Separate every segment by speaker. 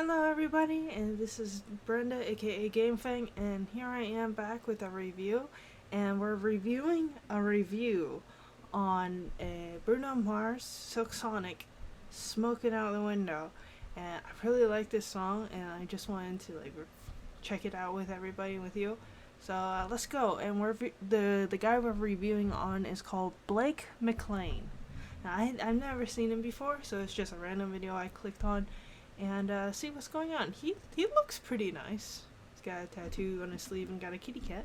Speaker 1: Hello everybody, and this is Brenda aka Ganfang, and here I am back with a review, and we're reviewing a review on Bruno Mars Silk Sonic Smoking Out the Window. And I really like this song, and I just wanted to check it out with everybody and with you. So let's go. And the guy we're reviewing on is called Blake McLean. Now, I've never seen him before, so it's just a random video I clicked on and see what's going on. He looks pretty nice. He's got a tattoo on his sleeve and got a kitty cat.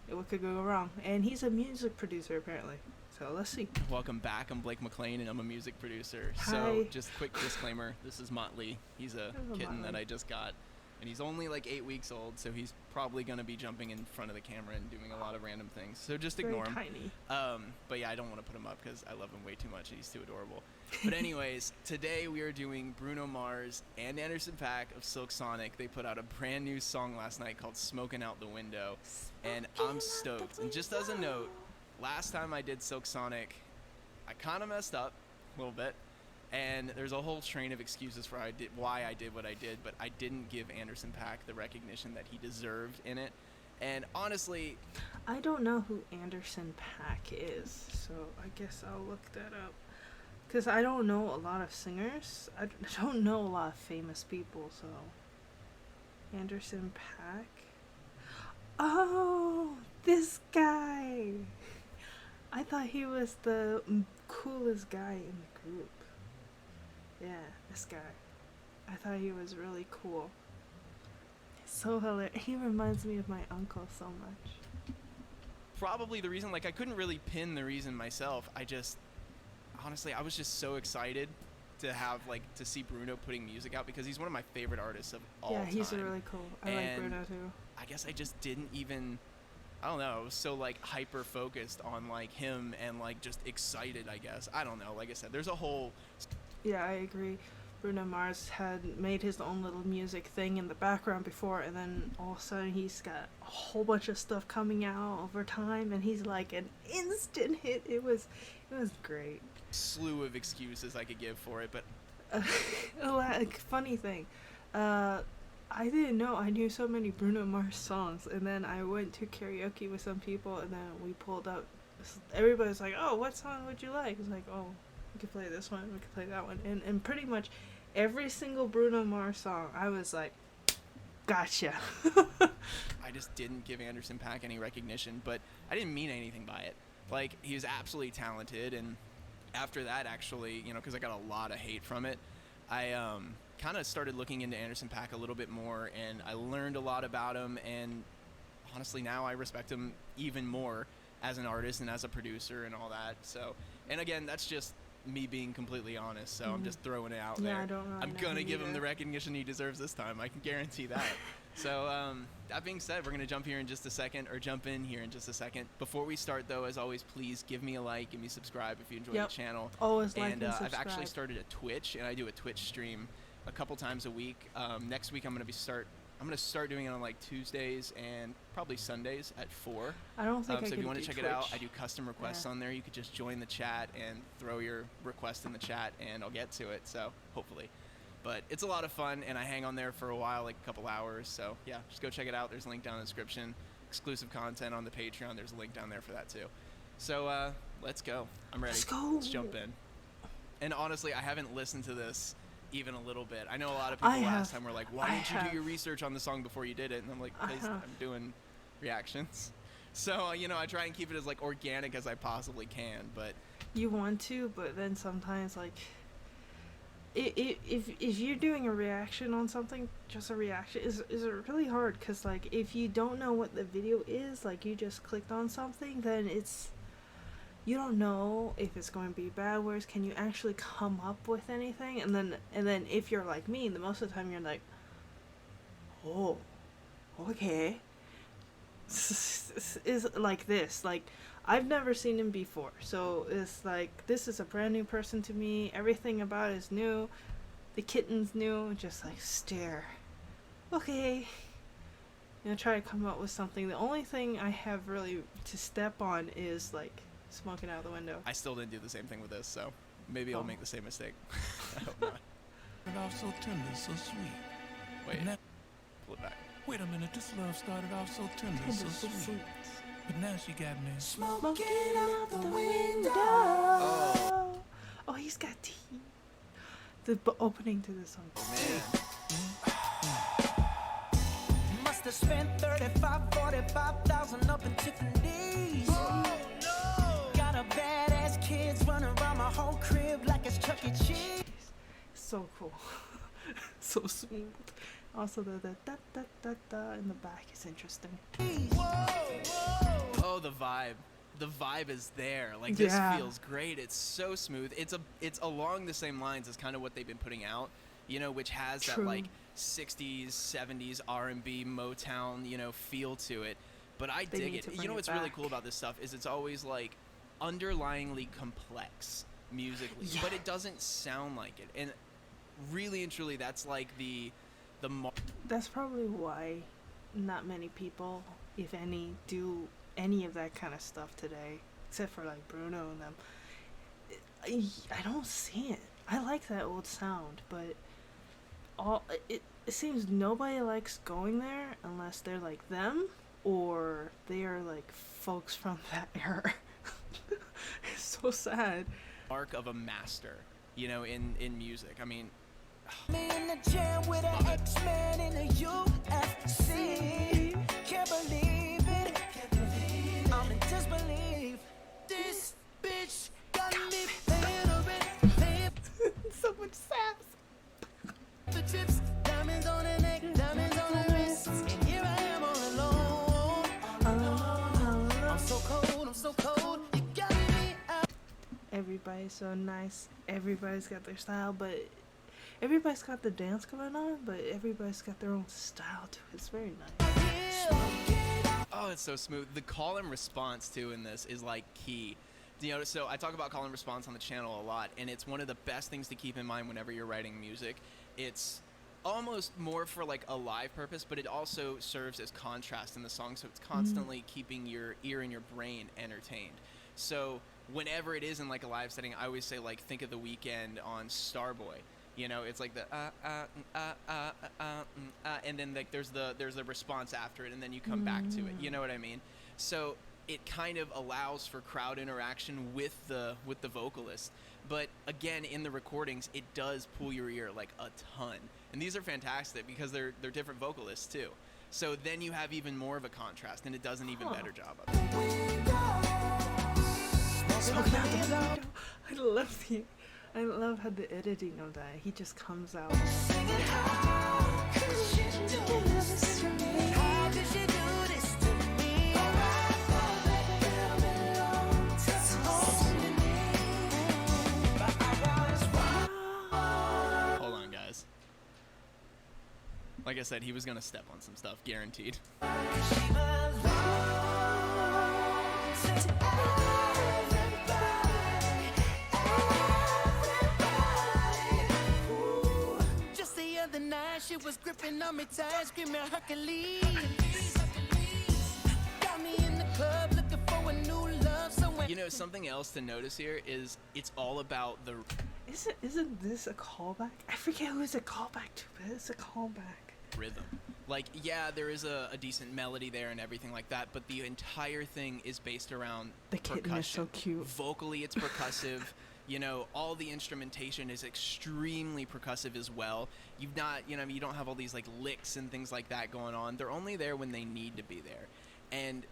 Speaker 1: What could go wrong? And he's a music producer apparently. So let's see.
Speaker 2: Welcome back. I'm Blake McLean, and I'm a music producer.
Speaker 1: Hi.
Speaker 2: So, just quick disclaimer: this is Motley. He's a
Speaker 1: Hello,
Speaker 2: kitten
Speaker 1: Motley.
Speaker 2: that I just got, and he's only like 8 weeks old, so he's probably gonna be jumping in front of the camera and doing a lot of random things. So just
Speaker 1: Very
Speaker 2: ignore him.
Speaker 1: tiny.
Speaker 2: But yeah, I don't want to put him up because I love him way too much. He's too adorable. But anyways, today we are doing Bruno Mars and Anderson .Paak of Silk Sonic. They put out a brand new song last night called "Smokin' Out the Window," and I'm stoked. And just as a note, last time I did Silk Sonic, I kind of messed up a little bit, and there's a whole train of excuses for why I did what I did, but I didn't give Anderson .Paak the recognition that he deserved in it. And honestly,
Speaker 1: I don't know who Anderson .Paak is, so I guess I'll look that up. Because I don't know a lot of singers. I don't know a lot of famous people, so. Anderson .Paak? Oh, this guy! I thought he was the coolest guy in the group. Yeah, this guy. I thought he was really cool. So hilarious. He reminds me of my uncle so much.
Speaker 2: probably the reason, like, I couldn't really pin the reason myself. Honestly, I was just so excited to see Bruno putting music out because he's one of my favorite artists of all time.
Speaker 1: Yeah, he's really cool. I like
Speaker 2: And
Speaker 1: Bruno too.
Speaker 2: I guess I just didn't even, I don't know, I was so like hyper focused on like him and like just excited, I guess. I don't know, like I said, there's a whole.
Speaker 1: Yeah, I agree. Bruno Mars had made his own little music thing in the background before, and then all of a sudden he's got a whole bunch of stuff coming out over time, and he's like an instant hit. It was great.
Speaker 2: Slew of excuses I could give for it, but
Speaker 1: Funny thing, I didn't know I knew so many Bruno Mars songs, and then I went to karaoke with some people, and then we pulled up. Everybody's like, "Oh, what song would you like?" It's like, "Oh, we could play this one, we could play that one," and pretty much every single Bruno Mars song, I was like, "Gotcha."
Speaker 2: I just didn't give Anderson .Paak any recognition, but I didn't mean anything by it. Like, he was absolutely talented, and after that, actually, because I got a lot of hate from it, I kind of started looking into Anderson .Paak a little bit more, and I learned a lot about him, and honestly, now I respect him even more as an artist and as a producer and all that. So, and again, that's just me being completely honest, so I'm just throwing it out
Speaker 1: Yeah,
Speaker 2: there.
Speaker 1: I don't really
Speaker 2: I'm
Speaker 1: know
Speaker 2: gonna
Speaker 1: him
Speaker 2: give him
Speaker 1: either.
Speaker 2: the recognition he deserves this time. I can guarantee that. So that being said, we're gonna jump in here in just a second. Before we start, though, as always, please give me a like, give me a subscribe if you enjoy
Speaker 1: Yep.
Speaker 2: the channel.
Speaker 1: Always like
Speaker 2: And
Speaker 1: and
Speaker 2: I've
Speaker 1: subscribe.
Speaker 2: actually started a Twitch, and I do a Twitch stream a couple times a week. Next week I'm gonna start doing it on like Tuesdays and probably Sundays at 4.
Speaker 1: I don't think I
Speaker 2: So if
Speaker 1: can
Speaker 2: you want
Speaker 1: do
Speaker 2: to check it out, I
Speaker 1: Twitch.
Speaker 2: do custom requests
Speaker 1: Yeah.
Speaker 2: on there. You could just join the chat and throw your request in the chat, and I'll get to it. So hopefully, but it's a lot of fun, and I hang on there for a while, like a couple hours. So yeah, just go check it out. There's a link down in the description. Exclusive content on the Patreon. There's a link down there for that too. So let's go. I'm ready.
Speaker 1: Let's go.
Speaker 2: Let's jump in. And honestly, I haven't listened to this even a little bit. I know a lot of people
Speaker 1: I
Speaker 2: last
Speaker 1: have.
Speaker 2: time were like, "Why
Speaker 1: I
Speaker 2: didn't you
Speaker 1: have.
Speaker 2: do your research on the song before you did it?" And I'm like,
Speaker 1: I
Speaker 2: "Because
Speaker 1: have.
Speaker 2: I'm doing reactions." So I try and keep it as like organic as I possibly can. But
Speaker 1: You want to, but then sometimes if you're doing a reaction on something, just a reaction is really hard, because like if you don't know what the video is, like you just clicked on something, then you don't know if it's going to be bad, worse, can you actually come up with anything, and then if you're like me, the most of the time you're like, oh, okay. Is like this, like I've never seen him before, so it's like this is a brand new person to me. Everything about it is new. The kitten's new. Just like stare. Okay. Try to come up with something. The only thing I have really to step on is like smoking out the window.
Speaker 2: I still didn't do the same thing with this, so maybe I'll
Speaker 1: Oh.
Speaker 2: make the same mistake. I hope not.
Speaker 3: Started off so tender, so sweet.
Speaker 2: Wait, pull it back.
Speaker 3: Wait a minute, this love started off so tender, so sweet. But now she got me
Speaker 1: smoking out the window. Oh, he's got tea. The opening to this song.
Speaker 2: Man.
Speaker 4: Must have spent 45,000 up in Tiffany's. Oh no! Got a badass kids running around my whole crib like it's Chuck E. Cheese.
Speaker 1: So cool. So smooth. Also the da da da da in the back is interesting.
Speaker 2: Oh, the vibe. The vibe is there. Like, this feels great. It's so smooth. It's along the same lines as kind of what they've been putting out, you know, which has that like 60s, 70s R&B Motown, you know, feel to it. But I dig it. You know what's really cool about this stuff is it's always like underlyingly complex musically, but it doesn't sound like it. And really and truly, that's like that's probably why not many people, if any, do any of that kind of stuff today, except for like Bruno and them. I don't see it. I like that old sound, but it seems nobody likes going there unless they're like them or they are like folks from that era. It's so sad. Mark of a master, you know, in music. I mean,
Speaker 4: me in the gym with an X-Man in the UFC. Can't believe it. I'm in disbelief. This bitch got me paying
Speaker 1: so much sass.
Speaker 4: the chips, diamonds on the neck, diamonds on the wrist, and here I am all alone. I'm so cold, I'm so cold. You got me out.
Speaker 1: Everybody's so nice. Everybody's got their style, but everybody's got the dance going on, but everybody's got their own style too. It's very nice.
Speaker 2: oh, it's so smooth. The call and response too in this is like key. You know, so I talk about call and response on the channel a lot, and it's one of the best things to keep in mind whenever you're writing music. It's almost more for like a live purpose, but it also serves as contrast in the song, so it's constantly keeping your ear and your brain entertained. So whenever it is in like a live setting, I always say like think of The Weeknd on Starboy. You know, it's like the and then like there's the response after it, and then you come back to it. You know what I mean? So it kind of allows for crowd interaction with the vocalist. But again, in the recordings, it does pull your ear like a ton. And these are fantastic because they're different vocalists too. So then you have even more of a contrast, and it does an even better job of it.
Speaker 1: I love how the editing of that. He just comes out.
Speaker 2: Hold on, guys. Like I said, he was gonna step on some stuff, guaranteed.
Speaker 4: She was gripping on me tight, screaming Hercules. Got me in the club looking for a new love somewhere.
Speaker 2: You know, something else to notice here is it's all about the...
Speaker 1: Isn't this a callback? I forget who it's a callback to, but it's a callback.
Speaker 2: Rhythm. Like, yeah, there is a decent melody there and everything like that, but the entire thing is based around
Speaker 1: the kitten is so cute.
Speaker 2: Vocally, it's percussive. You know, all the instrumentation is extremely percussive as well. You don't have all these like licks and things like that going on. They're only there when they need to be there. And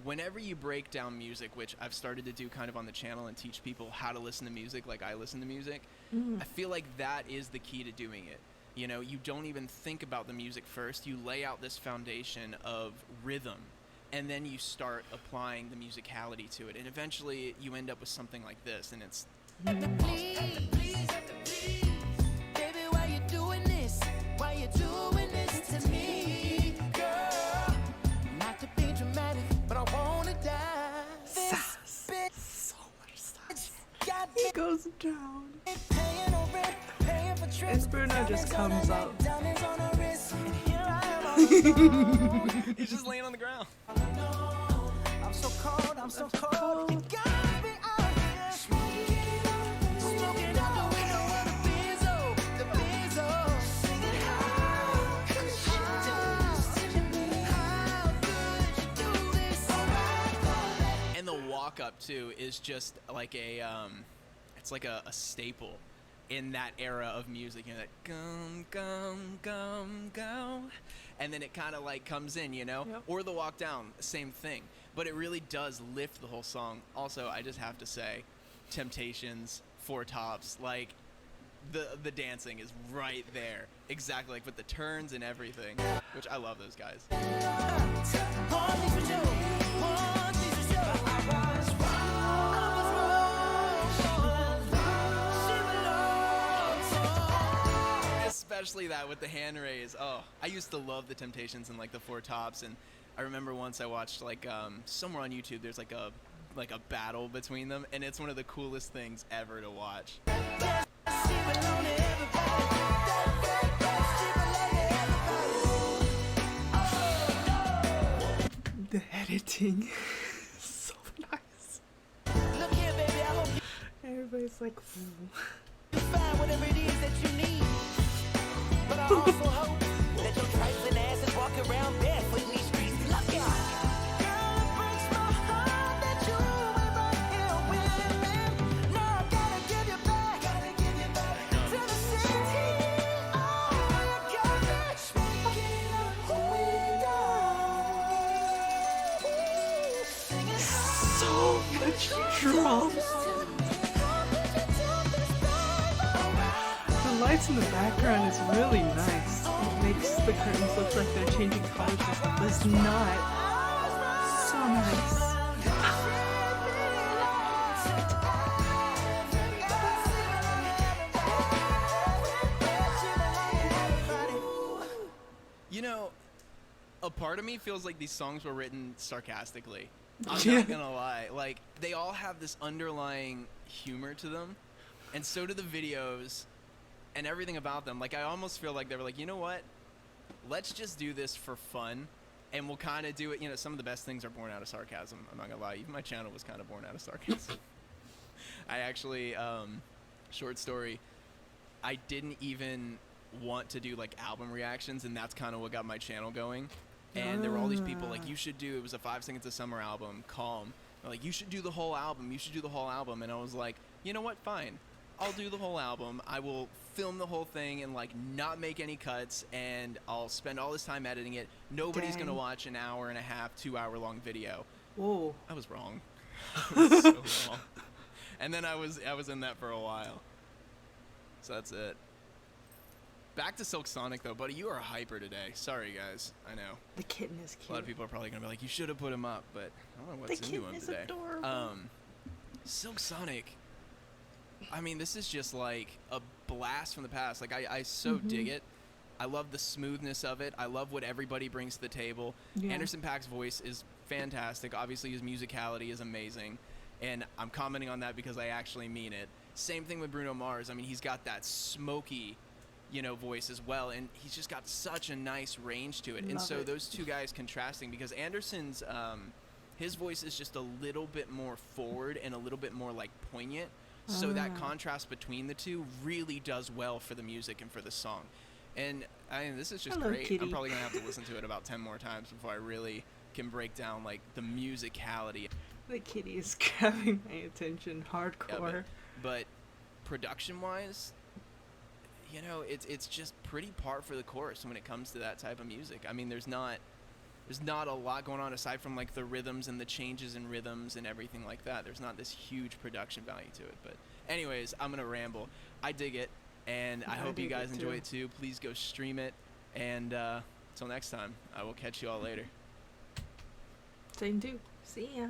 Speaker 2: whenever you break down music, which I've started to do kind of on the channel and teach people how to listen to music like I listen to music, I feel like that is the key to doing it. You know, you don't even think about the music first. You lay out this foundation of rhythm, and then you start applying the musicality to it. And eventually you end up with something like this, and it's...
Speaker 4: Please, baby, why you doing this? Why you doing this to me, girl? Not to be dramatic, but I wanna die.
Speaker 1: Sass. So much sass. He goes down. And Bruno just comes up.
Speaker 2: He's just laying on the ground.
Speaker 4: I'm so cold, I'm so cold. You got me out here. Smoking out the window of the Benzo.
Speaker 2: walk-up, too, is just like it's like a staple in that era of music. You know, that gum, gum, gum, go. And then it kind of like comes in, you know?
Speaker 1: Yep.
Speaker 2: Or the walk down, same thing. But it really does lift the whole song. Also, I just have to say, Temptations, Four Tops, like, the dancing is right there. Exactly, like with the turns and everything, which I love those guys. Especially that with the hand raise. Oh, I used to love the Temptations and like the Four Tops, and I remember once I watched like somewhere on YouTube there's like a battle between them, and it's one of the coolest things ever to watch.
Speaker 1: The editing is so nice.
Speaker 4: Look here, baby, I hope
Speaker 1: Everybody's like,
Speaker 4: you find whatever it is that you need. But I also hope that your trifling ass is walking around barefoot in these streets. Look ya. Girl, it breaks my heart that you ain't right here with me. Now I gotta give you back to the city. Oh, you got me smoking out the window. Singing
Speaker 1: so much drums. The lights in the background is really nice. It makes the curtains look like they're changing colors and stuff, but it's not. So nice.
Speaker 2: You know, a part of me feels like these songs were written sarcastically. I'm
Speaker 1: Yeah.
Speaker 2: not gonna lie. Like, they all have this underlying humor to them, and so do the videos and everything about them. Like, I almost feel like they were like, you know what? Let's just do this for fun, and we'll kind of do it. You know, some of the best things are born out of sarcasm. I'm not gonna lie. Even my channel was kind of born out of sarcasm. I actually, short story, I didn't even want to do like album reactions, and that's kind of what got my channel going. And there were all these people like, you should do, it was a 5 Seconds of Summer album, Calm. They're like, you should do the whole album, you should do the whole album. And I was like, you know what, fine, I'll do the whole album. I will film the whole thing and like not make any cuts, and I'll spend all this time editing it. Nobody's
Speaker 1: Dang.
Speaker 2: gonna watch an hour and a half, 2-hour long video.
Speaker 1: Whoa.
Speaker 2: I was wrong. I was so wrong. And then I was in that for a while. So that's it. Back to Silk Sonic though, buddy. You are hyper today. Sorry guys. I know.
Speaker 1: The kitten is
Speaker 2: A
Speaker 1: cute.
Speaker 2: lot of people are probably gonna be like, you should have put him up, but I don't know what's
Speaker 1: The
Speaker 2: into
Speaker 1: kitten
Speaker 2: him
Speaker 1: is
Speaker 2: today.
Speaker 1: adorable.
Speaker 2: Silk Sonic. I mean, this is just like a blast from the past. Like I so dig it. I love the smoothness of it. I love what everybody brings to the table.
Speaker 1: Yeah.
Speaker 2: Anderson .Paak's voice is fantastic. Obviously, his musicality is amazing, and I'm commenting on that because I actually mean it. Same thing with Bruno Mars. I mean, he's got that smoky, you know, voice as well, and he's just got such a nice range to it. And
Speaker 1: Love
Speaker 2: so
Speaker 1: it.
Speaker 2: those two guys contrasting, because Anderson's his voice is just a little bit more forward and a little bit more like poignant. So that contrast between the two really does well for the music and for the song. And I mean, this is just
Speaker 1: Hello,
Speaker 2: great.
Speaker 1: kitty.
Speaker 2: I'm probably gonna have to listen to it about 10 more times before I really can break down like the musicality
Speaker 1: The kitty is grabbing my attention
Speaker 2: of
Speaker 1: hardcore.
Speaker 2: it. But production-wise, you know, it's just pretty par for the course when it comes to that type of music. I mean, there's not a lot going on aside from like the rhythms and the changes in rhythms and everything like that. There's not this huge production value to it. But anyways, I'm gonna ramble. I dig it, and I
Speaker 1: I
Speaker 2: hope you
Speaker 1: dig
Speaker 2: guys
Speaker 1: it
Speaker 2: enjoy
Speaker 1: too.
Speaker 2: it too. Please go stream it, and until next time, I will catch you all later.
Speaker 1: Same too. See ya.